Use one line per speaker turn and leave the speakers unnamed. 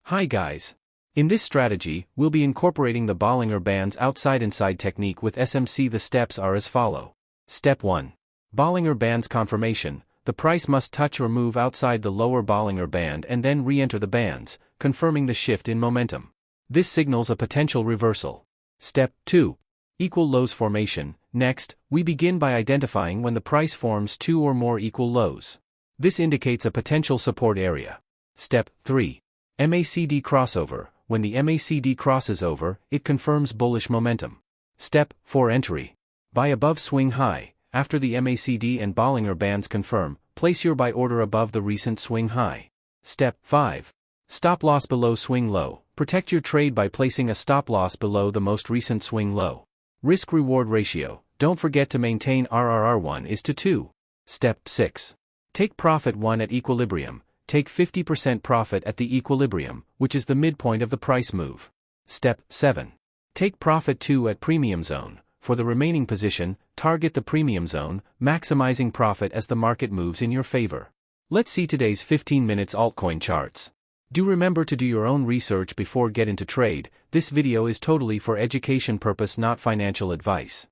Hi guys. In this strategy, we'll be incorporating the Bollinger Bands outside-inside technique with SMC. The steps are as follow. Step 1. Bollinger Bands confirmation. The price must touch or move outside the lower Bollinger Band and then re-enter the bands, confirming the shift in momentum. This signals a potential reversal. Step 2. Equal lows formation. Next, we begin by identifying when the price forms two or more equal lows. This indicates a potential support area. Step 3. MACD crossover. When the MACD crosses over, it confirms bullish momentum. Step 4. Entry. Buy above swing high. After the MACD and Bollinger Bands confirm, place your buy order above the recent swing high. Step 5. Stop loss below swing low. Protect your trade by placing a stop loss below the most recent swing low. Risk-reward ratio. Don't forget to maintain RRR 1:2. Step 6. Take profit 1 at equilibrium. Take 50% profit at the equilibrium, which is the midpoint of the price move. Step 7. Take profit 2 at premium zone. For the remaining position, target the premium zone, maximizing profit as the market moves in your favor. Let's see today's 15 minutes altcoin charts. Do remember to do your own research before get into trade. This video is totally for education purpose, not financial advice.